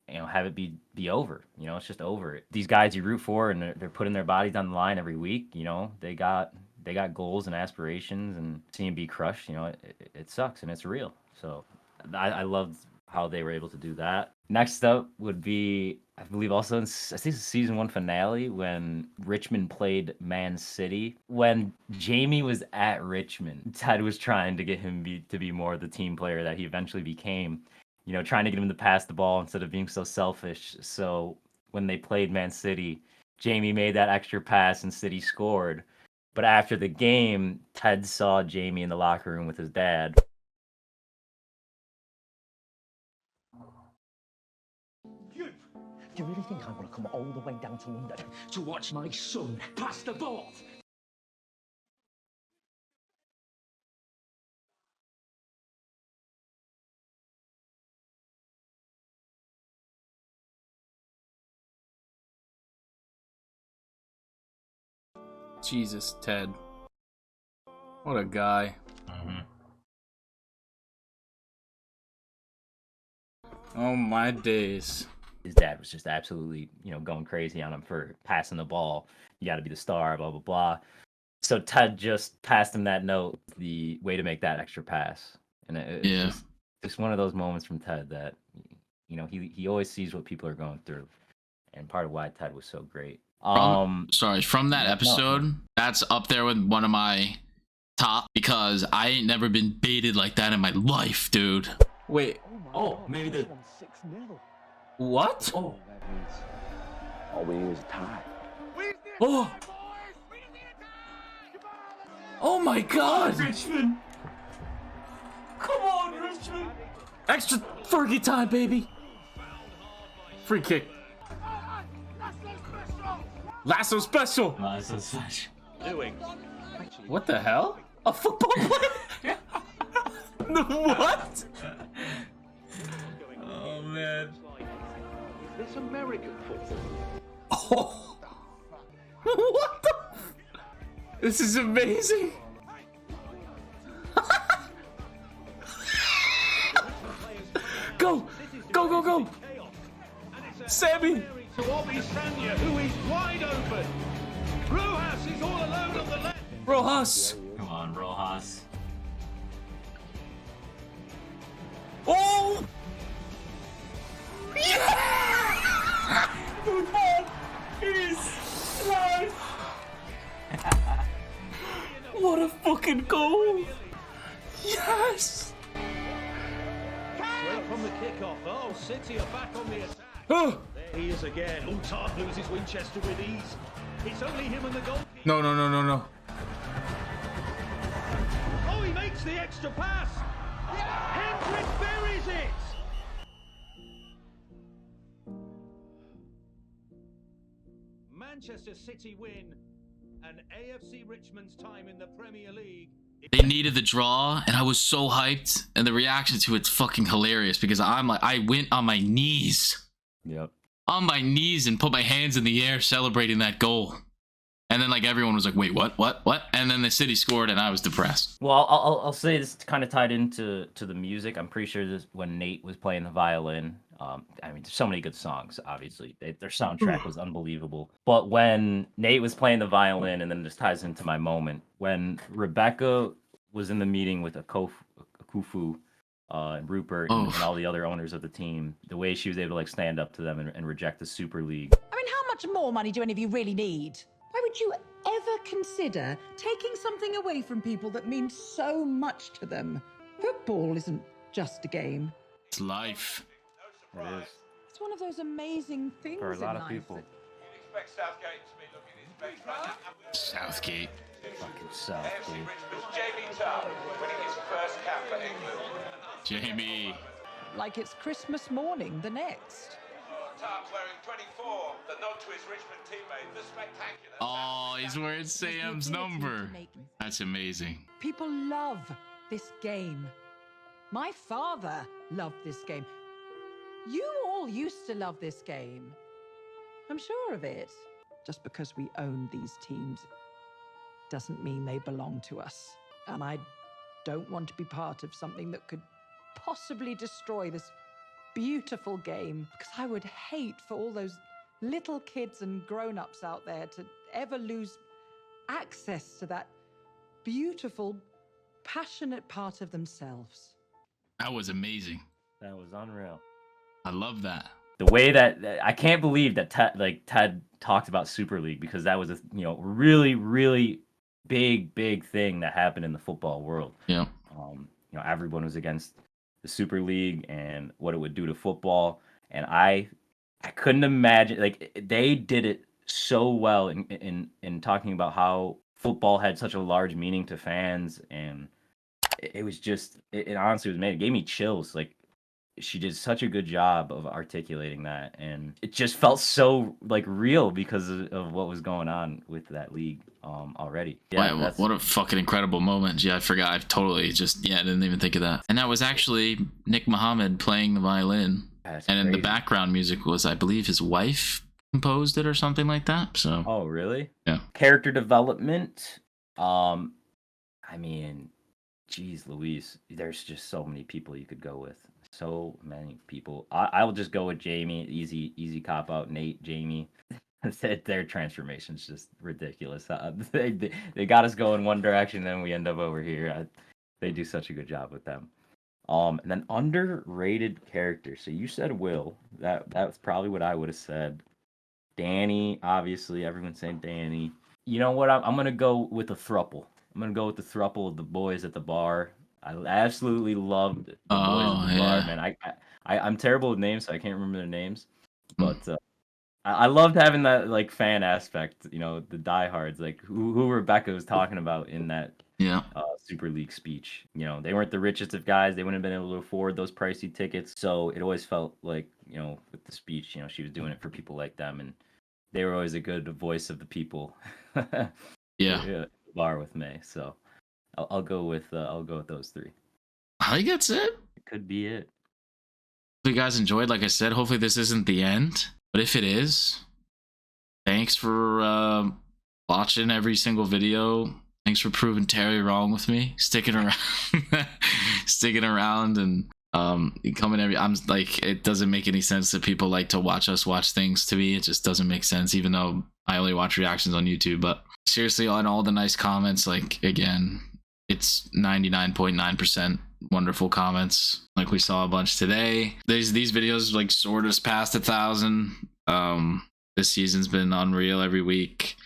you know, have it be over. You know, it's just over. These guys you root for, and they're putting their bodies on the line every week. You know, they got goals and aspirations, and seeing them be crushed, you know, it sucks, and it's real. So I loved how they were able to do that. Next up would be, I believe also I think it's the season 1 finale when Richmond played Man City. When Jamie was at Richmond, Ted was trying to get him to be more the team player that he eventually became. You know, trying to get him to pass the ball instead of being so selfish. So when they played Man City, Jamie made that extra pass and City scored. But after the game, Ted saw Jamie in the locker room with his dad. Do you really think I want to come all the way down to London to watch my son pass the ball? Jesus, Ted. What a guy. Oh my days. His dad was just absolutely, you know, going crazy on him for passing the ball. You got to be the star, blah, blah, blah. So Ted just passed him that note, the way to make that extra pass. And it's just one of those moments from Ted that, you know, he always sees what people are going through. And part of why Ted was so great. From that episode, that's up there with one of my top, because I ain't never been baited like that in my life, dude. Wait. Oh, maybe the... 6-0. What? Oh, that means all we need is a tie. Oh! Oh my God! Richmond! Come on, Richmond! Extra Fergie time, baby! Free kick. Lasso special! Lasso special. What the hell? A football player? What? Oh man. This American football. Oh. What the? This is amazing. Go! Go, go, go! Sammy! To Obi Sanya, who is wide open. Rojas is all alone on the left. Rojas! Come on, Rojas. Oh! Yeah! Football is life! What a fucking goal! Yes! Well, from the kickoff, oh, City are back on the attack. There he is again. Oh, Tart loses Winchester with ease. It's only him and the goalkeeper. No, no, no, no, no. Oh, he makes the extra pass. Hendrick buries it. Manchester City win, and AFC Richmond's time in the Premier League. They needed the draw, and I was so hyped. And the reaction to it's fucking hilarious because I'm like, I went on my knees. Yep. On my knees and put my hands in the air celebrating that goal. And then like everyone was like, wait, what? And then the City scored, and I was depressed. Well, I'll say this kind of tied into the music. I'm pretty sure this when Nate was playing the violin. I mean, there's so many good songs. Obviously, their soundtrack was unbelievable. But when Nate was playing the violin, and then this ties into my moment when Rebecca was in the meeting with Akufu, and Rupert and all the other owners of the team, the way she was able to like stand up to them and reject the Super League. I mean, how much more money do any of you really need? Why would you ever consider taking something away from people that means so much to them? Football isn't just a game. It's life. It is. It's one of those amazing things For a lot in of life people. that- Southgate. Fucking Southgate. Jamie Tarr winning his first cap for England. Jamie. Like it's Christmas morning the next. Tarr wearing 24, the nod to his Richmond teammate, the spectacular. Oh, he's wearing Sam's number. That's amazing. People love this game. My father loved this game. You all used to love this game. I'm sure of it. Just because we own these teams doesn't mean they belong to us. And I don't want to be part of something that could possibly destroy this beautiful game, because I would hate for all those little kids and grown-ups out there to ever lose access to that beautiful, passionate part of themselves. That was amazing. That was unreal. I love that. The way that I can't believe that Ted talked about Super League, because that was a really, really big thing that happened in the football world. Yeah. Everyone was against the Super League and what it would do to football, and I couldn't imagine, like, they did it so well in talking about how football had such a large meaning to fans, and it was just it honestly was made. It gave me chills. Like, she did such a good job of articulating that, and it just felt so like real because of what was going on with that league already. Yeah, Wow, what a fucking incredible moment. Yeah, I forgot. I totally just, I didn't even think of that. And that was actually Nick Muhammad playing the violin. That's and then crazy. the background music was, I believe, his wife composed it or something like that. So. Oh, really? Yeah. Character development. I mean, geez Louise, there's just so many people you could go with. So many people. I will just go with Jamie. Easy cop out. Nate, Jamie. Their transformation's just ridiculous. They got us going one direction, then we end up over here. They do such a good job with them. And then underrated characters. So you said Will. That's probably what I would have said. Danny, obviously, everyone's saying Danny. You know what? I'm gonna go with the thruple. I'm gonna go with the thruple of the boys at the bar. I absolutely loved the boys at the bar, man. I'm terrible with names, so I can't remember their names. But I loved having that like fan aspect, the diehards, like who Rebecca was talking about in that Super League speech. They weren't the richest of guys; they wouldn't have been able to afford those pricey tickets. So it always felt like, with the speech, she was doing it for people like them, and they were always a good voice of the people. Yeah. Bar with me, so I'll go with those three. I think that's it. It could be it. Hope you guys enjoyed. Like I said, hopefully this isn't the end. But if it is, thanks for watching every single video. Thanks for proving Terry wrong with me. Sticking around and Coming every, I'm like, it doesn't make any sense that people like to watch us watch things. To me, it just doesn't make sense, even though I only watch reactions on YouTube. But seriously, on all the nice comments, like, again, it's 99.9% wonderful comments. Like, we saw a bunch today. These videos like sort of past 1,000. This season's been unreal every week.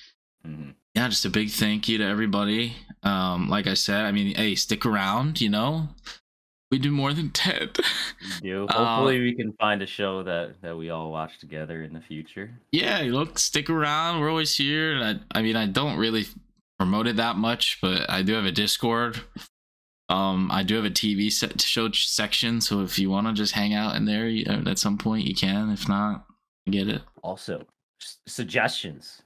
Yeah, just a big thank you to everybody. Like I said, I mean, hey, stick around, you know. We do more than 10. We do. Hopefully we can find a show that we all watch together in the future. Yeah, look, stick around. We're always here. And I mean, I don't really promote it that much, but I do have a Discord. I do have a TV show section, so if you want to just hang out in there at some point, you can. If not, I get it. Also, suggestions.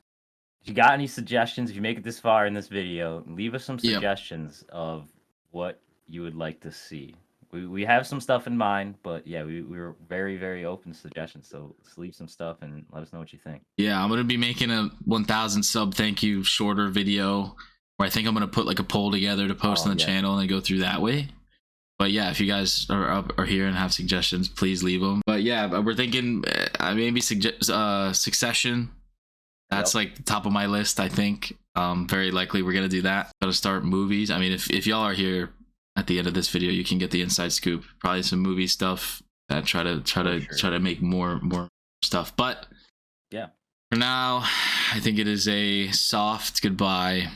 If you got any suggestions, if you make it this far in this video, leave us some suggestions of what you would like to see. We have some stuff in mind, but yeah, we were very, very open to suggestions. So let's leave some stuff and let us know what you think. Yeah, I'm going to be making a 1,000 sub thank you shorter video where I think I'm going to put like a poll together to post on the channel and go through that way. But yeah, if you guys are here and have suggestions, please leave them. But yeah, we're thinking maybe Succession. That's like the top of my list, I think. Very likely we're going to do that. Got to start movies. I mean, if y'all are here at the end of this video, you can get the inside scoop. Probably some movie stuff. That try to make more stuff. But yeah, for now, I think it is a soft goodbye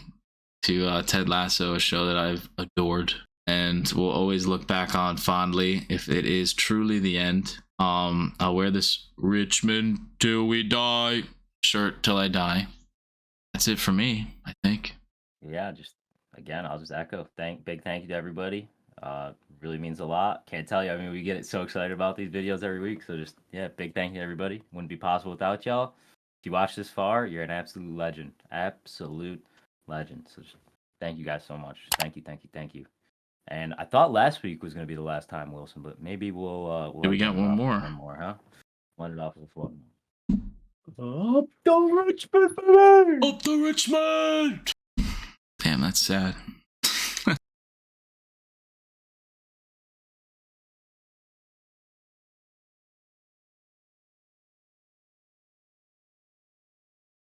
to Ted Lasso, a show that I've adored and will always look back on fondly if it is truly the end. I'll wear this Richmond till we die shirt till I die. That's it for me, I think. Yeah, just again, I'll just echo big thank you to everybody. Really means a lot. Can't tell you. I mean, we get so excited about these videos every week. So just big thank you to everybody. Wouldn't be possible without y'all. If you watch this far, you're an absolute legend. Absolute legend. So just thank you guys so much. Thank you. And I thought last week was gonna be the last time, Wilson, but maybe we'll we got one more. One more, huh? One it off with one more. Up the Richmond, baby! Up the Richmond! Damn, that's sad.